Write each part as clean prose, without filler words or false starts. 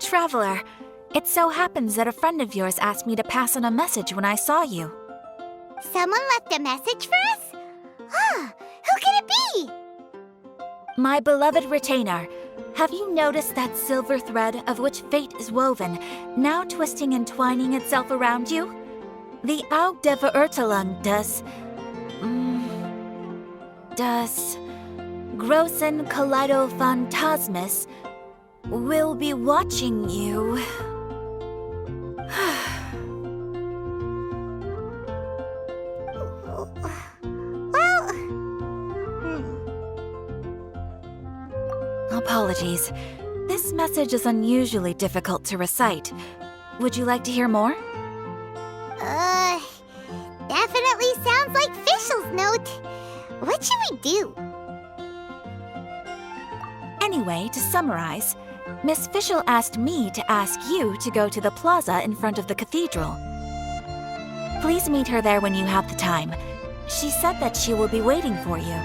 Traveler. It so happens that a friend of yours asked me to pass on a message when I saw you. Someone left a message for us? Huh, who could it be? My beloved retainer, have you noticed that silver thread of which fate is woven, now twisting and twining itself around you? The Aug der Verurteilung does Großen Kaleidophantasmus will be watching you. Apologies. This message is unusually difficult to recite. Would you like to hear more? Definitely sounds like Fischl's note. What should we do? Anyway, to summarize, Miss Fischl asked me to ask you to go to the plaza in front of the cathedral. Please meet her there when you have the time. She said that she will be waiting for you.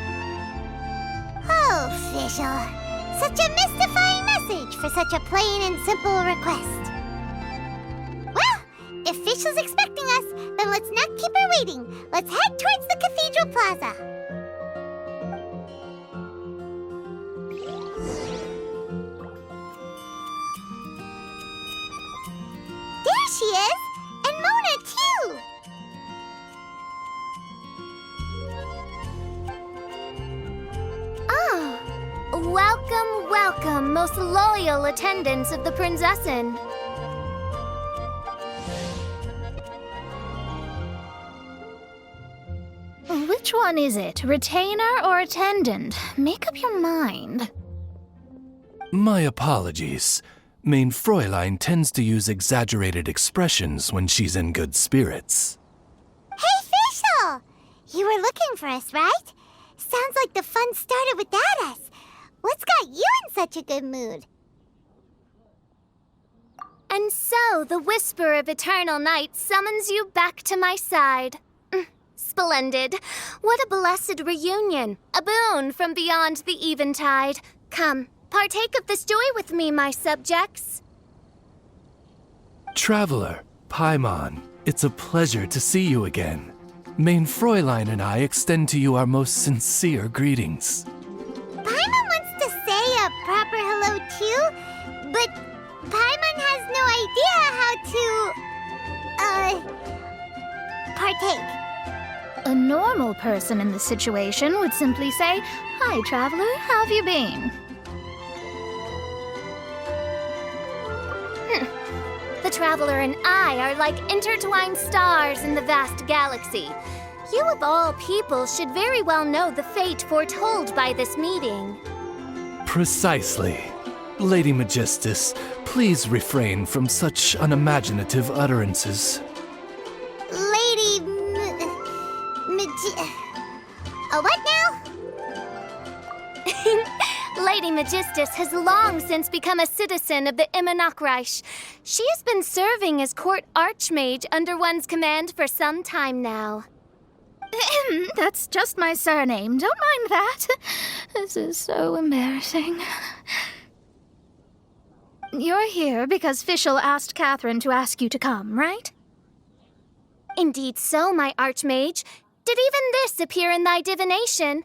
Oh, Fischl. Such a mystifying message for such a plain and simple request. Well, if Fischl's expecting us, then let's not keep her waiting. Let's head towards the cathedral plaza. There she is! And Mona, too! Ah, welcome, welcome, most loyal attendants of the Prinzessin. Which one is it, retainer or attendant? Make up your mind. My apologies. Mein Fräulein tends to use exaggerated expressions when she's in good spirits. Hey, Fischl! You were looking for us, right? Sounds like the fun started without us. What's got you in such a good mood? And so the whisper of eternal night summons you back to my side. Splendid. What a blessed reunion. A boon from beyond the eventide. Come, partake of this joy with me, my subjects. Traveler, Paimon, it's a pleasure to see you again. Mein Fräulein and I extend to you our most sincere greetings. Paimon wants to say a proper hello too, but Paimon has no idea how to, partake. A normal person in this situation would simply say, "Hi, traveler, how have you been?" The traveler and I are like intertwined stars in the vast galaxy. You of all people should very well know the fate foretold by this meeting. Precisely. Lady Magistus, please refrain from such unimaginative utterances. Lady what now? Lady Magistus has long since become a citizen of the Immernachtreich. She has been serving as court archmage under one's command for some time now. That's just my surname. Don't mind that. This is so embarrassing. You're here because Fischl asked Catherine to ask you to come, right? Indeed so, my archmage. Did even this appear in thy divination?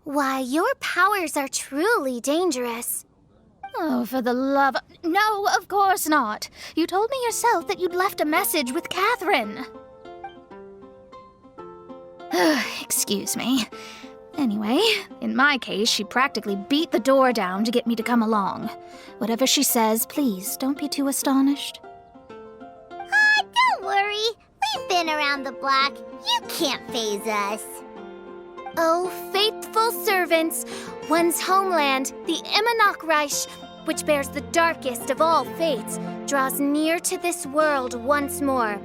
Why, your powers are truly dangerous. Oh, for the love of... No, of course not. You told me yourself that you'd left a message with Catherine. Excuse me. Anyway, in my case, she practically beat the door down to get me to come along. Whatever she says, please don't be too astonished. Don't worry. We've been around the block. You can't faze us. Oh, faithful servants, one's homeland, the Immernachtreich, which bears the darkest of all fates, draws near to this world once more.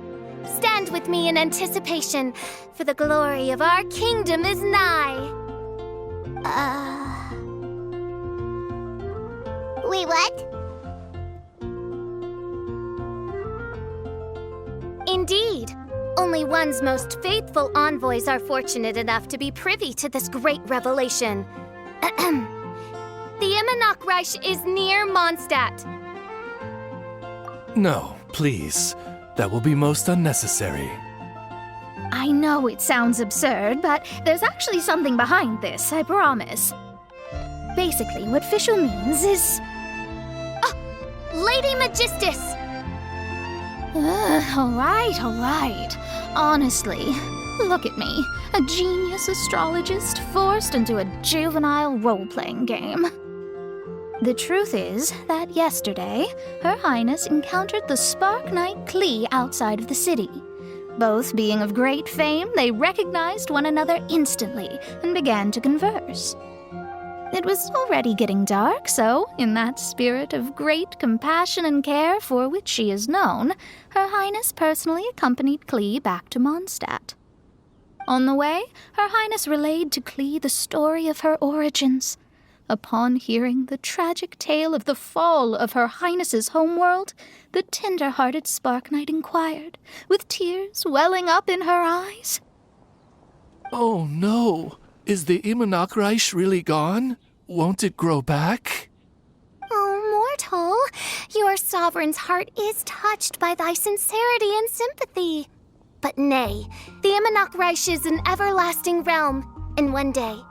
Stand with me in anticipation, for the glory of our kingdom is nigh. Wait, what? Indeed. Only one's most faithful envoys are fortunate enough to be privy to this great revelation. The Immernachtreich is near Mondstadt. No, please. That will be most unnecessary. I know it sounds absurd, but there's actually something behind this, I promise. Basically, what Fischl means is... Lady Magistus! All right. Honestly, look at me. A genius astrologist forced into a juvenile role-playing game. The truth is that yesterday, Her Highness encountered the Spark Knight Klee outside of the city. Both being of great fame, they recognized one another instantly and began to converse. It was already getting dark, so, in that spirit of great compassion and care for which she is known, Her Highness personally accompanied Klee back to Mondstadt. On the way, Her Highness relayed to Klee the story of her origins. Upon hearing the tragic tale of the fall of Her Highness's homeworld, the tender-hearted Spark Knight inquired, with tears welling up in her eyes. Oh no! Is the Immunachreich really gone? Won't it grow back? Oh, mortal, your sovereign's heart is touched by thy sincerity and sympathy. But nay, the Immunachreich is an everlasting realm, and one day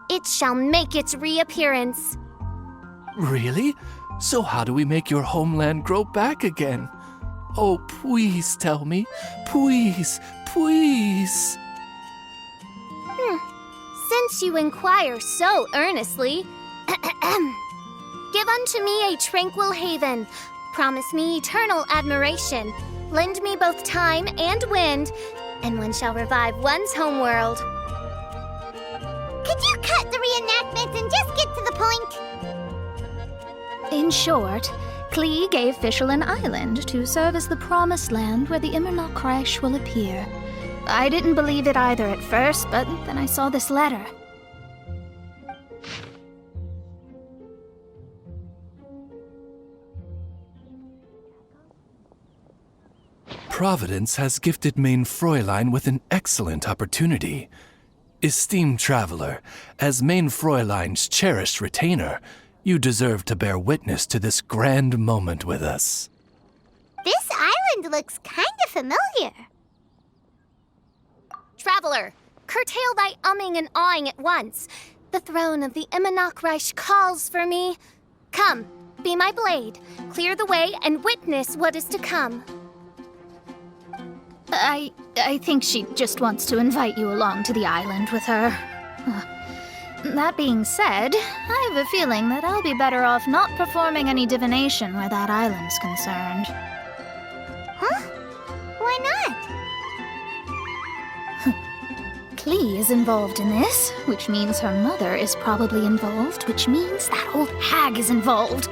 it shall make its reappearance. Really? So how do we make your homeland grow back again? Oh, please tell me. Please. Since you inquire so earnestly, give unto me a tranquil haven, promise me eternal admiration, lend me both time and wind, and one shall revive one's homeworld. Could you cut the reenactment and just get to the point? In short, Klee gave Fischl an island to serve as the promised land where the Immunachreich will appear. I didn't believe it either at first, but then I saw this letter. Providence has gifted Mein Fräulein with an excellent opportunity. Esteemed traveler, as Mein Fräulein's cherished retainer, you deserve to bear witness to this grand moment with us. This island looks kind of familiar. Traveler, curtail thy umming and awing at once. The throne of the Immunachreich calls for me. Come, be my blade, clear the way, and witness what is to come. I think she just wants to invite you along to the island with her. That being said, I have a feeling that I'll be better off not performing any divination where that island's concerned. Huh? Why not? Klee is involved in this, which means her mother is probably involved, which means that old hag is involved.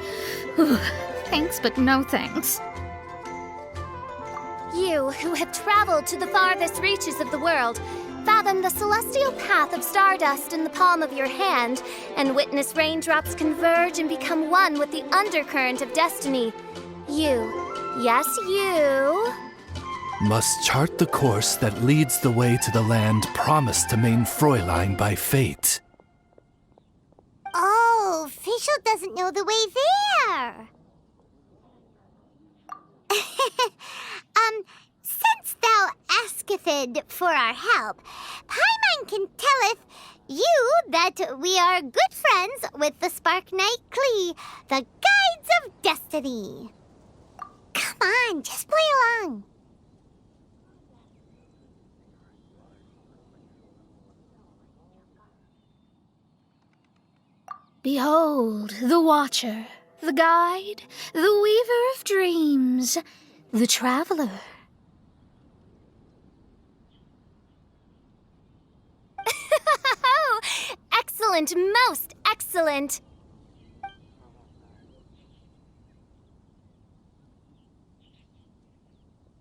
Thanks, but no thanks. You, who have traveled to the farthest reaches of the world, fathom the celestial path of stardust in the palm of your hand, and witness raindrops converge and become one with the undercurrent of destiny. You, yes, you... must chart the course that leads the way to the land promised to Mein Fräulein by fate. Oh, Fischl doesn't know the way there. Since thou asketh for our help, Paimon can telleth you that we are good friends with the Spark Knight Klee, the Guides of Destiny. Come on, just play along. Behold, the Watcher, the Guide, the Weaver of Dreams, the Traveler. Excellent, most excellent.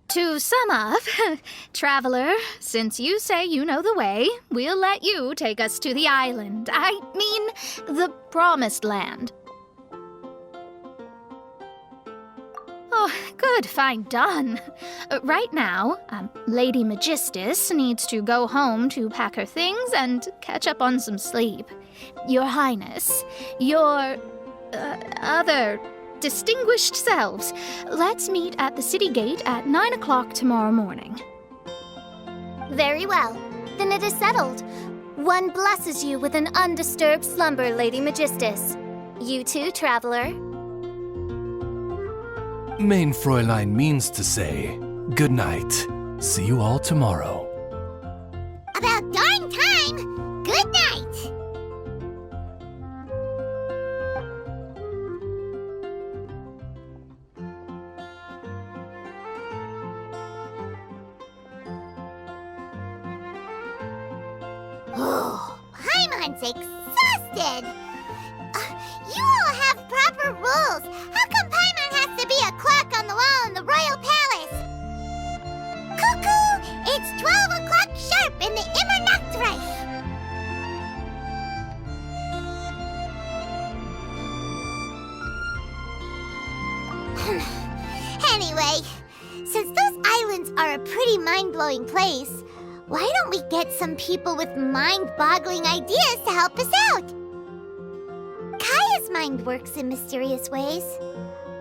To sum up, Traveler, since you say you know the way, we'll let you take us to the island. I mean, the Promised Land. Oh, good, fine, done. Right now, Lady Magistus needs to go home to pack her things and catch up on some sleep. Your Highness, your... other distinguished selves. Let's meet at the city gate at 9 o'clock tomorrow morning. Very well. Then it is settled. One blesses you with an undisturbed slumber, Lady Magistus. You too, traveler. Main Fräulein means to say, good night. See you all tomorrow. About darn time! Good night! Oh, Paimon's exhausted! You all have proper rules. How come Paimon has to be a clock on the wall in the royal palace? Cuckoo! It's 12 o'clock sharp in the Immernachtreich! Anyway, since those islands are a pretty mind-blowing place, why don't we get some people with mind-boggling ideas to help us out? Kaya's mind works in mysterious ways,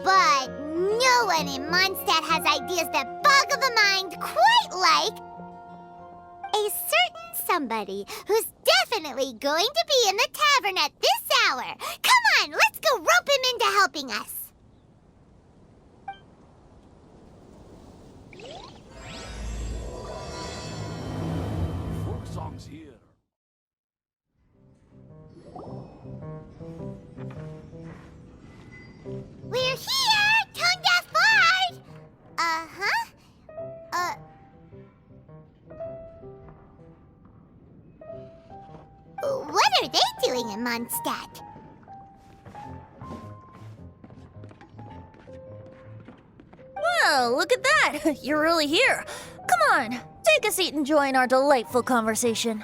but no one in Mondstadt has ideas that boggle the mind quite like a certain somebody who's definitely going to be in the tavern at this hour. Come on, let's go rope him into helping us. Folk songs here. We're here, Tone Deaf Bard! Uh-huh. What are they doing in Mondstadt? Well, look at that! You're really here. Come on, take a seat and join our delightful conversation.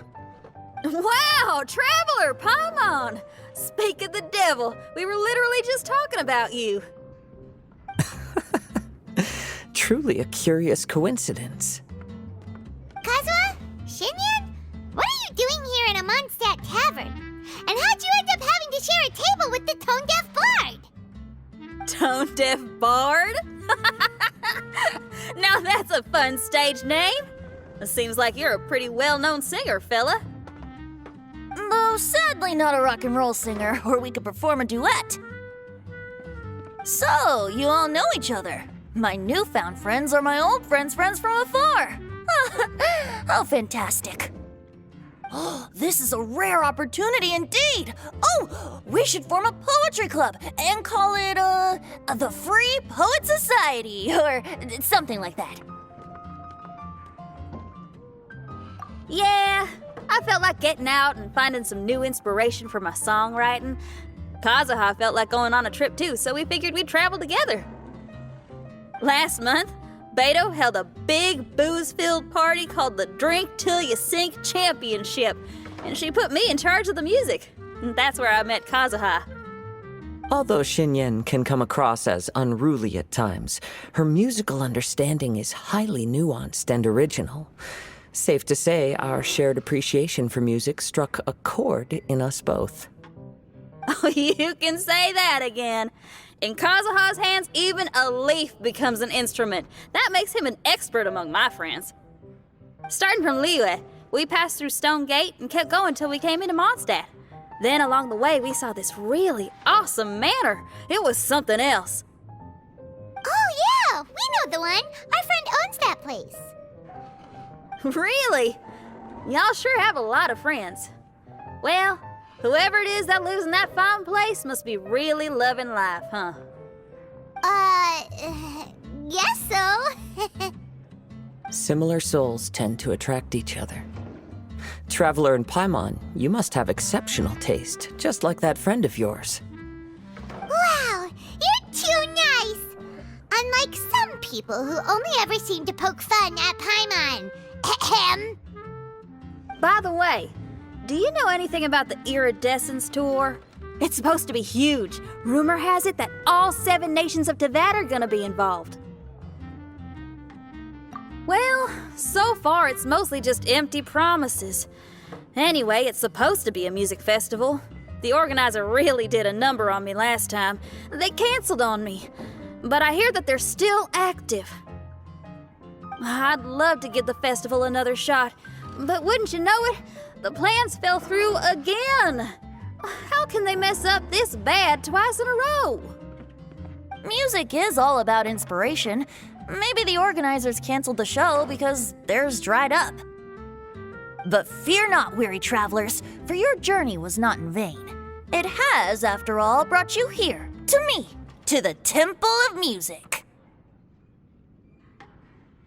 Wow, Traveler Paimon! Speak of the devil, we were literally just talking about you. Truly a curious coincidence. Kazuha? Shinyan? What are you doing here in a Mondstadt tavern? And how'd you end up having to share a table with the Tone Deaf Bard? Tone Deaf Bard? Now that's a fun stage name. It seems like you're a pretty well-known singer, fella. Though sadly not a rock and roll singer, or we could perform a duet. So, you all know each other. My newfound friends are my old friends' friends from afar. How fantastic. This is a rare opportunity indeed. Oh, we should form a poetry club and call it, the Free Poet Society, or something like that. Yeah, I felt like getting out and finding some new inspiration for my songwriting. Kazuha felt like going on a trip too, so we figured we'd travel together. Last month, Beto held a big booze-filled party called the Drink Till You Sink Championship, and she put me in charge of the music. And that's where I met Kazuha. Although Shinyen can come across as unruly at times, her musical understanding is highly nuanced and original. Safe to say, our shared appreciation for music struck a chord in us both. Oh, you can say that again. In Kazuha's hands, even a leaf becomes an instrument. That makes him an expert among my friends. Starting from Liyue, we passed through Stone Gate and kept going till we came into Mondstadt. Then along the way, we saw this really awesome manor. It was something else. Oh yeah, we know the one. Our friend owns that place. Really? Y'all sure have a lot of friends. Well, whoever it is that lives in that fine place must be really loving life, huh? Guess so. Similar souls tend to attract each other. Traveler and Paimon, you must have exceptional taste, just like that friend of yours. Wow, you're too nice. Unlike some people who only ever seem to poke fun at Paimon. Ahem. By the way, do you know anything about the Iridescence Tour? It's supposed to be huge. Rumor has it that all 7 nations of Tevat are gonna be involved. Well, so far it's mostly just empty promises. Anyway, it's supposed to be a music festival. The organizer really did a number on me last time. They canceled on me. But I hear that they're still active. I'd love to give the festival another shot, but wouldn't you know it, the plans fell through again. How can they mess up this bad twice in a row? Music is all about inspiration. Maybe the organizers canceled the show because theirs dried up. But fear not, weary travelers, for your journey was not in vain. It has, after all, brought you here, to me, to the Temple of Music.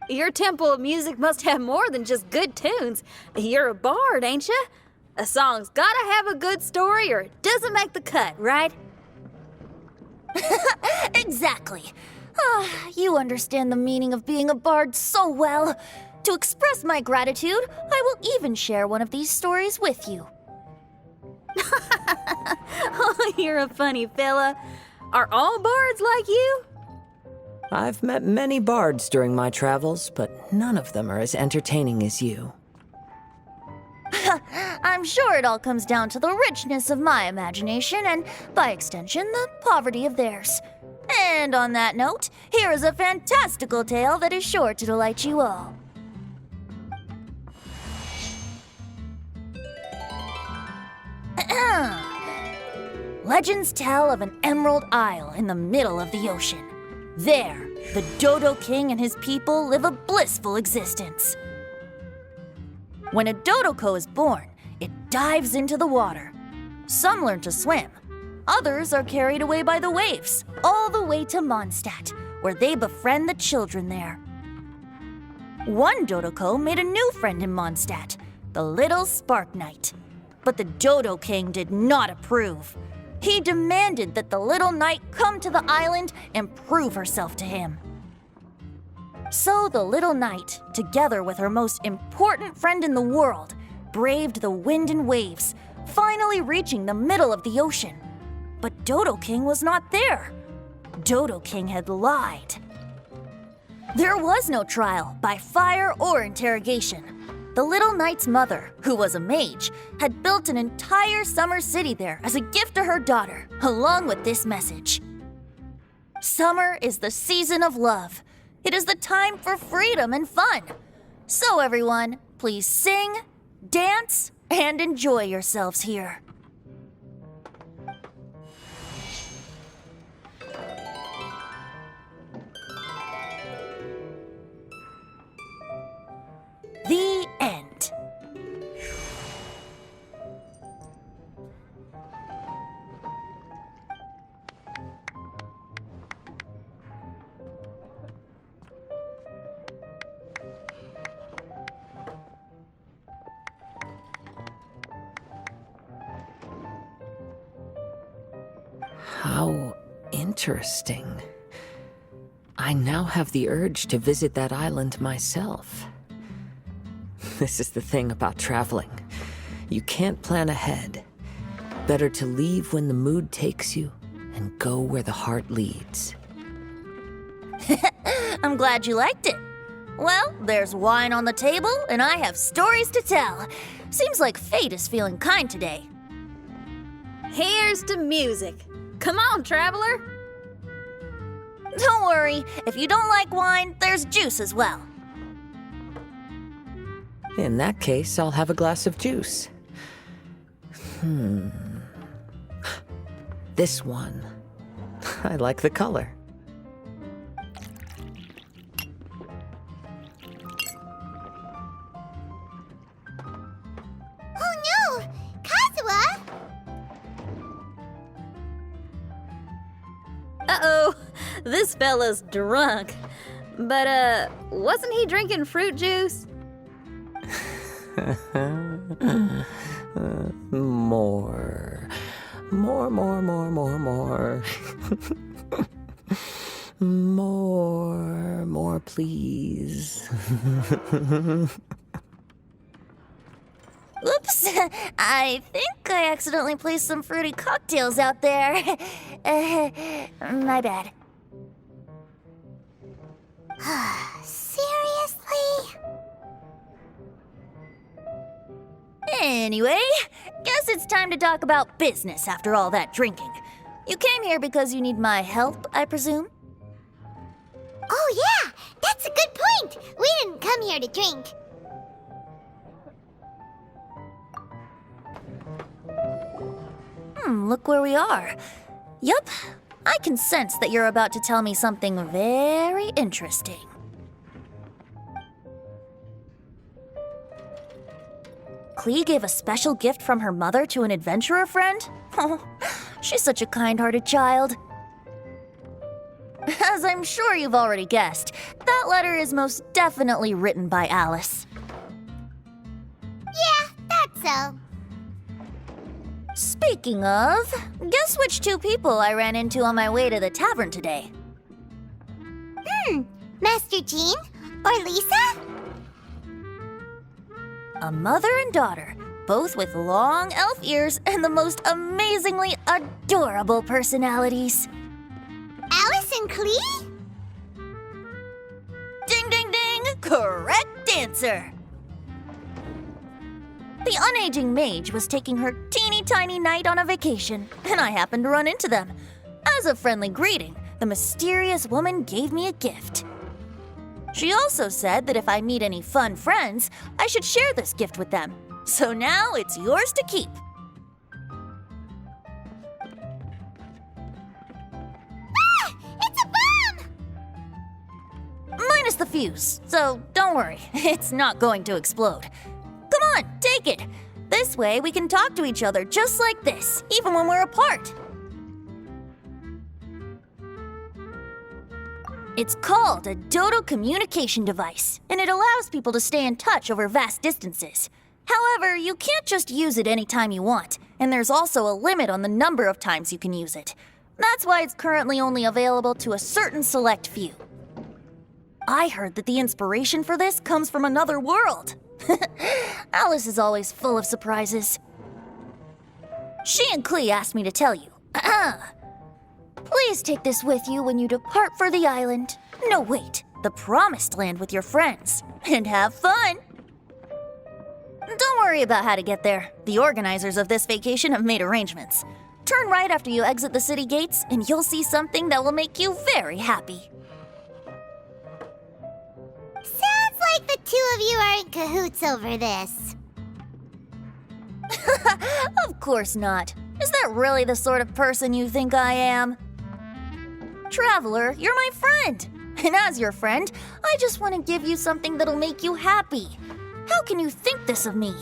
Your Temple of Music must have more than just good tunes. You're a bard, ain't ya? A song's gotta have a good story or it doesn't make the cut, right? Exactly. You understand the meaning of being a bard so well. To express my gratitude, I will even share one of these stories with you. Oh, you're a funny fella. Are all bards like you? I've met many bards during my travels, but none of them are as entertaining as you. I'm sure it all comes down to the richness of my imagination and, by extension, the poverty of theirs. And on that note, here is a fantastical tale that is sure to delight you all. Legends tell of an emerald isle in the middle of the ocean. There, the Dodo King and his people live a blissful existence. When a Dodoko is born, it dives into the water. Some learn to swim. Others are carried away by the waves, all the way to Mondstadt, where they befriend the children there. One Dodoko made a new friend in Mondstadt, the little Spark Knight. But the Dodo King did not approve. He demanded that the little knight come to the island and prove herself to him. So the little knight, together with her most important friend in the world, braved the wind and waves, finally reaching the middle of the ocean. But Dodo King was not there. Dodo King had lied. There was no trial by fire or interrogation. The little knight's mother, who was a mage, had built an entire summer city there as a gift to her daughter, along with this message. Summer is the season of love. It is the time for freedom and fun. So everyone, please sing, dance, and enjoy yourselves here. The end. How interesting. I now have the urge to visit that island myself. This is the thing about traveling. You can't plan ahead. Better to leave when the mood takes you and go where the heart leads. I'm glad you liked it. Well, there's wine on the table, and I have stories to tell. Seems like fate is feeling kind today. Here's to music. Come on, traveler. Don't worry, if you don't like wine, there's juice as well. In that case, I'll have a glass of juice. This one. I like the color. Oh no! Kazuha! Uh-oh, this fella's drunk. But, wasn't he drinking fruit juice? More. More, please. Oops, I think I accidentally placed some fruity cocktails out there. My bad. Seriously? Anyway, guess it's time to talk about business after all that drinking. You came here because you need my help, I presume? Oh, yeah, that's a good point. We didn't come here to drink. Look where we are. Yup, I can sense that you're about to tell me something very interesting. Klee gave a special gift from her mother to an adventurer friend? Oh, she's such a kind-hearted child. As I'm sure you've already guessed, that letter is most definitely written by Alice. Yeah, that's so. Speaking of, guess which two people I ran into on my way to the tavern today? Master Jean or Lisa? A mother and daughter, both with long elf ears and the most amazingly adorable personalities. Alice and Klee? Ding, ding, ding! Correct answer! The unaging mage was taking her teeny tiny knight on a vacation, and I happened to run into them. As a friendly greeting, the mysterious woman gave me a gift. She also said that if I meet any fun friends, I should share this gift with them. So now it's yours to keep. Ah! It's a bomb! Minus the fuse, so don't worry, it's not going to explode. Come on, take it. This way we can talk to each other just like this, even when we're apart. It's called a Dodo communication device, and it allows people to stay in touch over vast distances. However, you can't just use it anytime you want, and there's also a limit on the number of times you can use it. That's why it's currently only available to a certain select few. I heard that the inspiration for this comes from another world. Alice is always full of surprises. She and Klee asked me to tell you. Please take this with you when you depart for the island. No, wait, the promised land with your friends. And have fun! Don't worry about how to get there. The organizers of this vacation have made arrangements. Turn right after you exit the city gates, and you'll see something that will make you very happy. Sounds like the two of you are in cahoots over this. Of course not. Is that really the sort of person you think I am? Traveler, you're my friend. And as your friend, I just want to give you something that'll make you happy. How can you think this of me?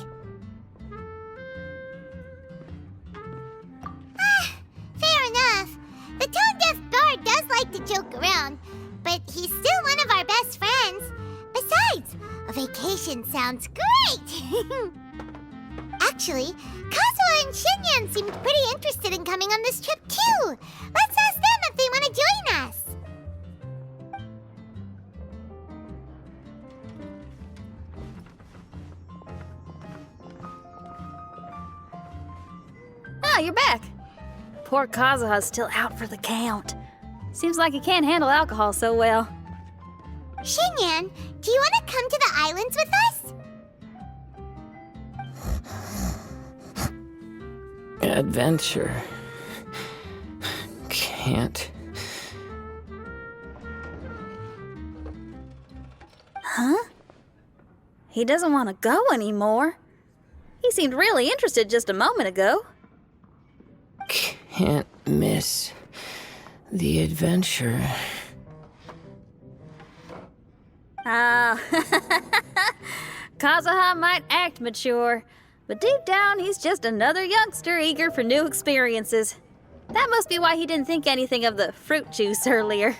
Fair enough. The tone-deaf bard does like to joke around, but he's still one of our best friends. Besides, a vacation sounds great! Actually, Kazuha and Shinyan seemed pretty interested in coming on this trip too. Let's ask them if they want to join us. Ah, you're back. Poor Kazuha's still out for the count. Seems like he can't handle alcohol so well. Shinyan, do you want to come to the islands with us? Adventure. Can't. Huh? He doesn't want to go anymore. He seemed really interested just a moment ago. Can't miss the adventure. Ah, Kazuha might act mature, but deep down he's just another youngster eager for new experiences. That must be why he didn't think anything of the fruit juice earlier.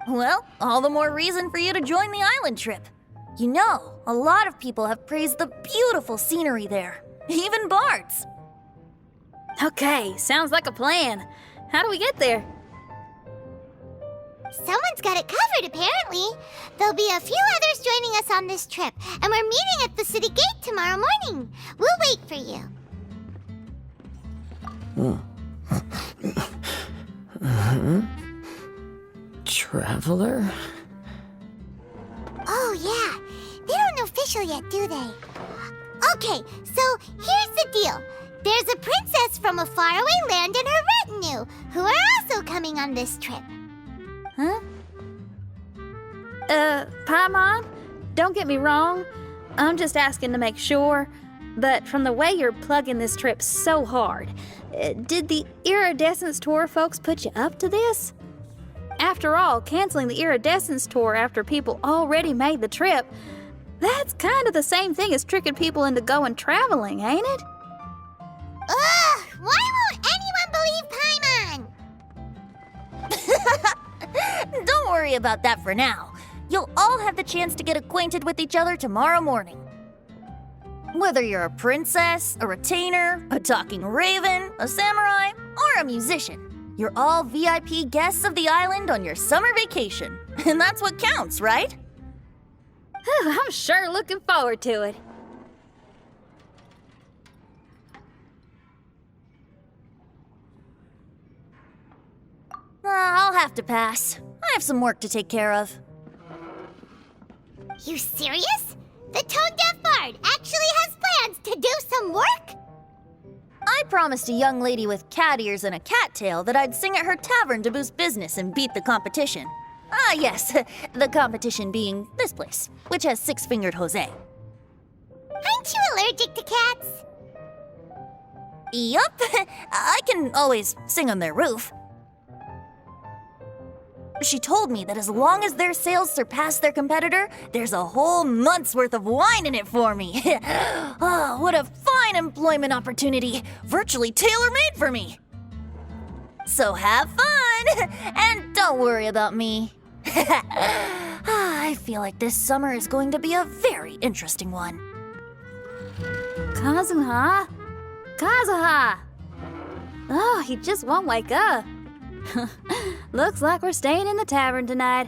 Well, all the more reason for you to join the island trip. You know, a lot of people have praised the beautiful scenery there. Even bards. Okay, sounds like a plan. How do we get there? Someone's got it covered, apparently. There'll be a few others joining us on this trip, and we're meeting at the city gate tomorrow morning. We'll wait for you. Traveler? Oh, yeah. They don't know official yet, do they? Okay, so here's the deal. There's a princess from a faraway land and her retinue, who are also coming on this trip. Huh? Paimon, don't get me wrong. I'm just asking to make sure. But from the way you're plugging this trip so hard, did the Iridescence Tour folks put you up to this? After all, canceling the Iridescence Tour after people already made the trip, that's kind of the same thing as tricking people into going traveling, ain't it? Ugh! Why won't anyone believe Paimon? Don't worry about that for now. You'll all have the chance to get acquainted with each other tomorrow morning. Whether you're a princess, a retainer, a talking raven, a samurai, or a musician, you're all VIP guests of the island on your summer vacation. And that's what counts, right? I'm sure looking forward to it. I'll have to pass. I have some work to take care of. You serious? The tone-deaf bard actually has plans to do some work? I promised a young lady with cat ears and a cattail that I'd sing at her tavern to boost business and beat the competition. Ah, yes, the competition being this place, which has six-fingered Jose. Aren't you allergic to cats? Yup, I can always sing on their roof. She told me that as long as their sales surpass their competitor, there's a whole month's worth of wine in it for me. Oh, what a fine employment opportunity, virtually tailor-made for me. So have fun, and don't worry about me. I feel like this summer is going to be a very interesting one. Kazuha? Kazuha! Oh, he just won't wake up. Looks like we're staying in the tavern tonight.